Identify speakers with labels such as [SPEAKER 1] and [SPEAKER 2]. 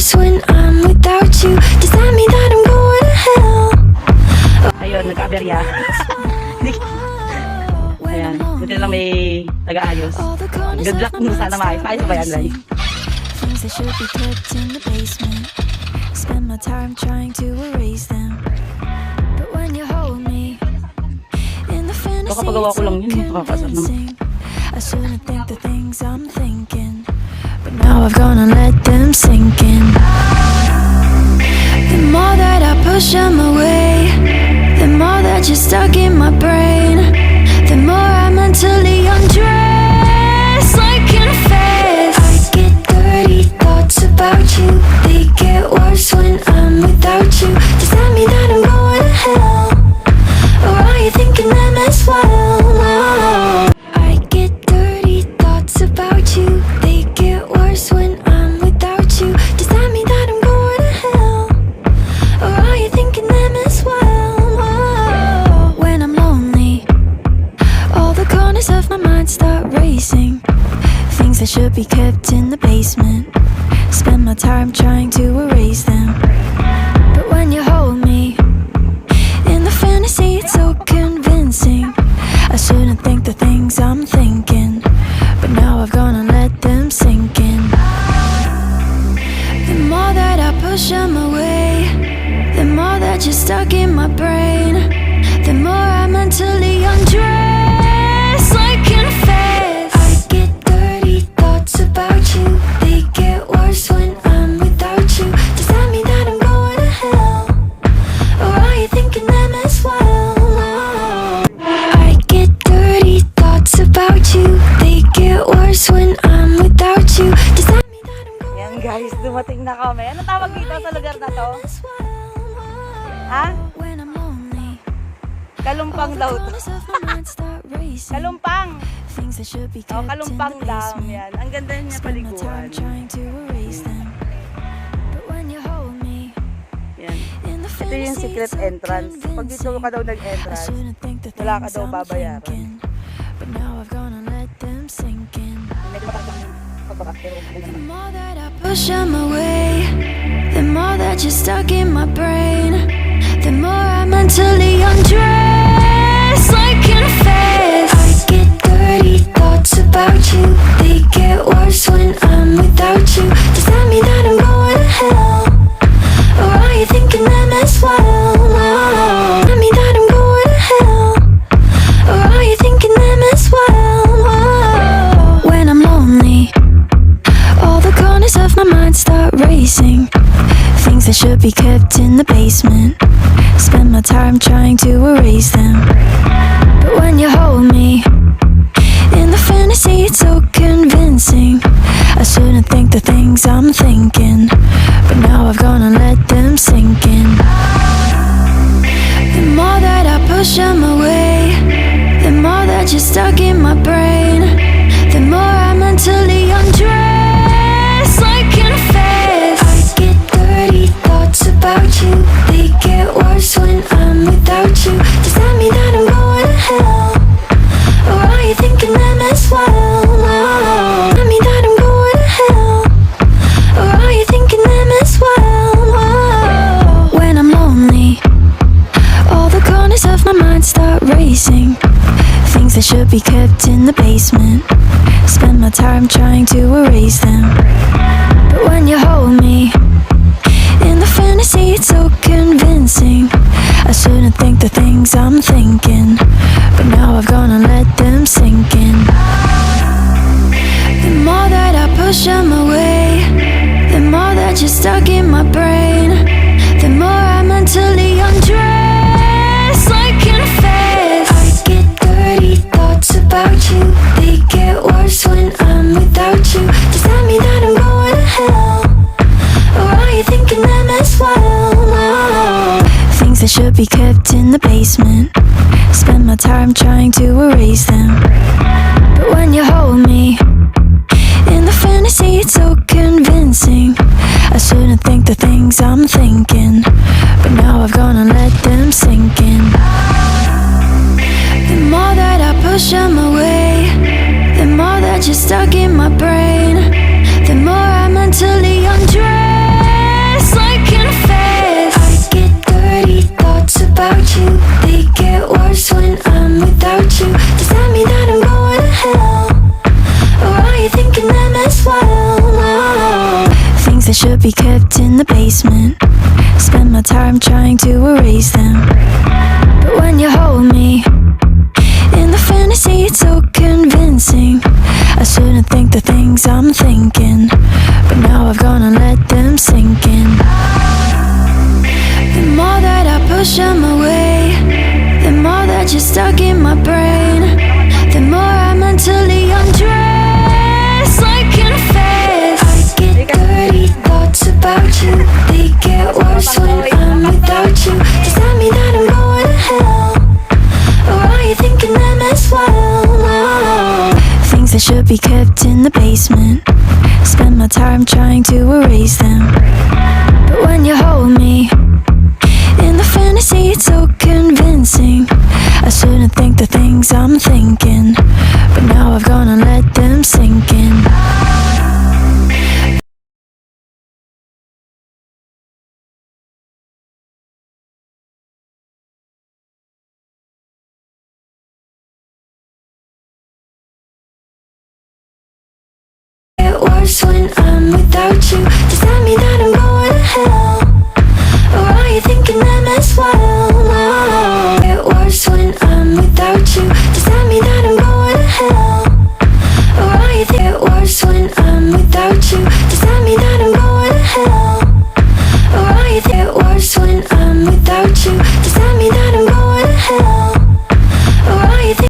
[SPEAKER 1] worse when I'm without you. Does that mean that I'm going to hell?
[SPEAKER 2] Ayun, nagka-aberya. Ayan, buti lang may taga-ayos. Good luck mo sana maayos. Maayos ba yan, Ray?
[SPEAKER 1] Things that should be kept in the basement. Spend my time trying to erase them. But when you hold me in the fantasy, it's so convincing. I shouldn't think the things I'm thinking, but now I've gone and let them sink in. The more that I push them away, the more that you're stuck in my brain. The more I mentally undress like in a phase. I get dirty thoughts about you. They get worse when I'm without you. Does that mean that I'm going to hell? Or are you thinking them as well? I get dirty thoughts about you. They get worse when I'm without you. Does that mean that I'm going to hell? Or are you thinking them as well? When I'm lonely, all the corners of my mind start racing. Things that should be kept in the basement. Spend my time trying to erase them. But when you hold me in the fantasy, it's so convincing. I shouldn't think the things I'm thinking, but now I've gone and let them sink in. The more that I push them away, the more that you're stuck in my brain. The more I mentally undress like in a phase. I get dirty thoughts about you. They get worse when I'm without you. Does that mean that I'm going to hell? Or are you thinking them as well? I get dirty thoughts about you. They get worse when I'm without you. Does that mean that I'm going?
[SPEAKER 2] Yan guys, dumating na kami. Ano tawag dito sa lugar na to? Ha? Calumpang daw to. Calumpang! Oh, Calumpang Dam. Yan. Ang ganda niya paliguan. Yan. Ito yung secret entrance. Pag dito ka daw nag-entrance, wala ka daw babayaran.
[SPEAKER 1] The more that I push them away, the more that you're stuck in my brain. The more I mentally undress like in a phase. I get dirty thoughts about you. They get worse when I'm without you. Does that mean that I'm going to hell? Or are you thinking them as well? Does that mean that I'm going to hell? Or are you thinking them as well? When I'm lonely, all the corners of my mind start racing. Things that should be kept in the basement. Spend my time trying to erase them. But when you hold me in the fantasy, it's so convincing. I shouldn't think the things I'm thinking, but now I've gone and let them sink in. The more that I push them away, the more that you're stuck in my brain. The more I mentally undress like in a phase. I get dirty thoughts about you. They get worse when I'm without you. Does that mean that I'm going to hell? Or are you thinking them as well? Does that mean that I'm going to hell? Or are you thinking them as well? When I'm lonely, all the corners of my mind start racing. Things that should be kept in the basement. Spend my time trying to erase them. But when you hold me in the fantasy, it's so convincing. I shouldn't think the things I'm thinking, but now I've gone and let them sink in. The more that I push them away, the more that you're stuck in my brain. The more I mentally undress like in a phase. I get dirty thoughts about you. They get worse when I'm without you. Does that mean that I'm going to hell? Or are you thinking them as well? Things that should be kept in the basement. Spend my time trying to erase them. But when you hold me in the fantasy, it's so convincing. I shouldn't think the things I'm thinking, but now I've gone and let them sink in. The more that I push them away, the more that you're stuck in my brain. The more I mentally undress should be kept in the basement. Spend my time trying to erase them. But when you hold me in the fantasy, it's so convincing. I shouldn't think the things I'm thinking, but now I've gone and let them sink in. The more that I push them away, the more that you're stuck in my brain. The more I mentally undress like in a phase. I get dirty thoughts about you. They get worse when I'm without you. Does that mean that I'm going to hell? Or are you thinking them as well? Things that should be kept in the basement. Spend my time trying to erase them. But when you hold me in the fantasy, it's so convincing. I shouldn't think the things I'm thinking, but now I've gone and let them sink in. Get worse when I'm without you. Does that mean that I'm going to hell? Or are you thinking them as well? Get worse when I'm without you. Does that mean that I'm going to hell? Or are you thinking it worse when I'm without you?